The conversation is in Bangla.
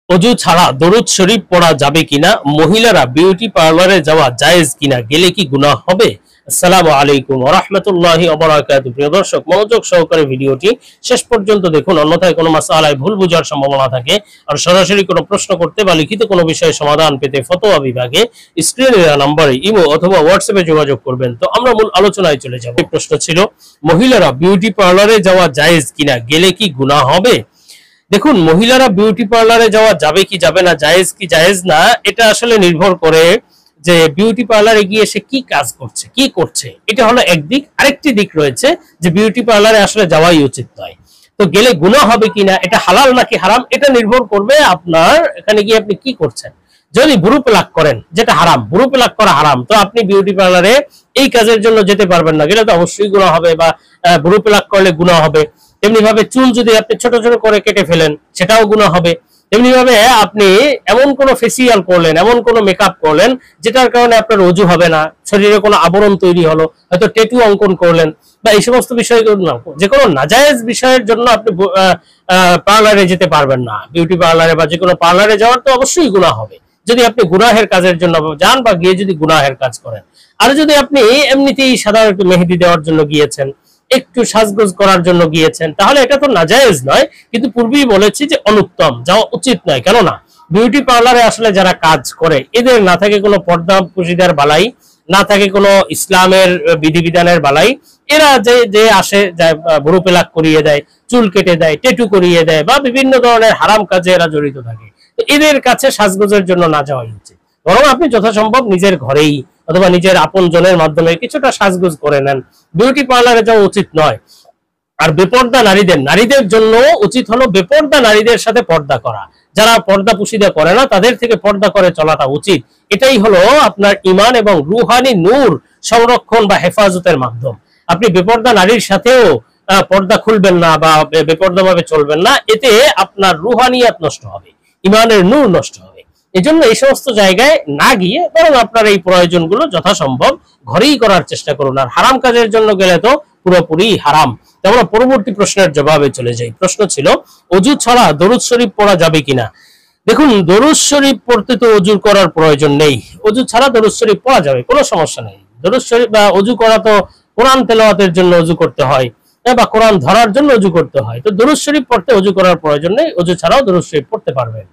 অজু ছাড়া দরুদ শরীফ পড়া যাবে কিনা, মহিলারা বিউটি পার্লারে যাওয়া জায়েজ কিনা, গেলে কি গুনাহ হবে? আসসালামু আলাইকুম ওয়া রাহমাতুল্লাহি ওয়া বারাকাতুহু। প্রিয় দর্শক, মনোযোগ সহকারে ভিডিওটি শেষ পর্যন্ত দেখুন, অন্যথায় কোনো মাসআলায় ভুল বোঝার সম্ভাবনা থাকে। আর সরাসরি কোনো প্রশ্ন করতে বা লিখিত কোনো বিষয়ে সমাধান পেতে ফতোয়া বিভাগে স্ক্রিনে দেওয়া নম্বরে ইমো অথবা হোয়াটসঅ্যাপে যোগাযোগ করবেন। তো আমরা মূল আলোচনায় চলে যাব। প্রশ্ন ছিল, মহিলারা বিউটি পার্লারে যাওয়া জায়েজ কিনা, গেলে কি গুনাহ হবে? দেখুন, মহিলারা বিউটি পার্লারে যাওয়া যাবে কি যাবে না, জায়েজ কি জায়েজ না, এটা আসলে নির্ভর করে যে বিউটি পার্লারে গিয়ে সে কি কাজ করছে, কি করছে। এটা হলো একদিক। আরেকটি দিক রয়েছে যে বিউটি পার্লারে আসলে যাওয়াই উচিত নয়। তো গেলে গুনাহ হবে কিনা, এটা হালাল নাকি হারাম, এটা নির্ভর করবে আপনার এখানে গিয়ে আপনি কি করছেন। যদি ভুরু প্লাক করেন, যেটা হারাম, ভুরু প্লাক করা হারাম, তো আপনি বিউটি পার্লারে এই কাজের জন্য যেতে পারবেন না, গেলে তো অবশ্যই গুনাহ হবে, বা ভুরু প্লাক করলে গুনাহ হবে। তেমনি ভাবে চুল যদি আপনি ছোট ছোট করে কেটে ফেলেন, সেটাও গুনাহ হবে। তেমনি ভাবে আপনি এমন কোন ফেসিয়াল করলেন, এমন কোন মেকআপ করলেন যেটার কারণে আপনার অজু হবে না, শরীরে কোনো আবরণ তৈরি হলো, হয়তো ট্যাটু অঙ্কন করলেন, বা এই সমস্ত বিষয়, যে কোনো নাজায়েজ বিষয়ের জন্য আপনি পার্লারে যেতে পারবেন না। বিউটি পার্লারে বা যে কোনো পার্লারে যাওয়ার তো অবশ্যই গুনাহ হবে যদি আপনি গুনাহের কাজের জন্য যান, বা গিয়ে যদি গুনাহের কাজ করেন। আর যদি আপনি এমনিতেই সাধারণ একটু মেহেদি দেওয়ার জন্য গিয়েছেন, একটু সাজগোজ করার জন্য গিয়েছেন, তাহলে এটা তো নাজায়েজ নয়, কিন্তু পূর্বেই বলেছি যে অনুত্তম, যাওয়া উচিত নয়। কেননা বিউটি পার্লারে আসলে যারা কাজ করে, এদের না থাকে কোনো পর্দা পুশিদার বালাই, না থাকে কোনো ইসলামের বিধিবিধানের বালাই। এরা যে যে আসে, ভুরু পেলাক করিয়ে দেয়, চুল কেটে দেয়, টেটু করিয়ে দেয়, বা বিভিন্ন ধরনের হারাম কাজে এরা জড়িত থাকে। তো এদের কাছে সাজগোজের জন্য না যাওয়াই উচিত। বরং আপনি যথাসম্ভব নিজের ঘরেই অথবা নিজের আপন জনের মাধ্যমে কিছুটা সাজগোজ করে নেন। বিউটি পার্লারে যাওয়া উচিত নয়। আর বেপর্দা নারীদের জন্য উচিত হলো বেপর্দা নারীদের সাথে পর্দা করা। যারা পর্দা পুশিদা করে না, তাদের থেকে পর্দা করে চলাটা উচিত। এটাই হলো আপনার ঈমান এবং রুহানি নূর সংরক্ষণ বা হেফাজতের মাধ্যম। আপনি বেপর্দা নারীর সাথেও পর্দা খুলবেন না বা বেপর্দা ভাবে চলবেন না, এতে আপনার রুহানিয়াত নষ্ট হবে, ঈমানের নূর নষ্ট হবে। এই জন্য এই সমস্ত জায়গায় না গিয়ে বরং আপনার এই প্রয়োজনগুলো যথাসম্ভব ঘরেই করার চেষ্টা করুন। আর হারাম কাজের জন্য গেলে তো পুরোপুরি হারাম। আমরা পরবর্তী প্রশ্নের জবাবে চলে যাই। প্রশ্ন ছিল, অজু ছাড়া দরুদ শরীফ পড়া যাবে কিনা। দেখুন, দরুদ শরীফ পড়তে তো অজু করার প্রয়োজন নেই। অজু ছাড়া দরুদ শরীফ পড়া যাবে, কোনো সমস্যা নেই। দরুদ শরীফ বা অজু করা তো কোরআন তেলাওয়াতের জন্য অজু করতে হয়, বা কোরআন ধরার জন্য অজু করতে হয়। তো দরুদ শরীফ পড়তে অজু করার প্রয়োজন নেই, অজু ছাড়াও দরুদ শরীফ পড়তে পারবেন।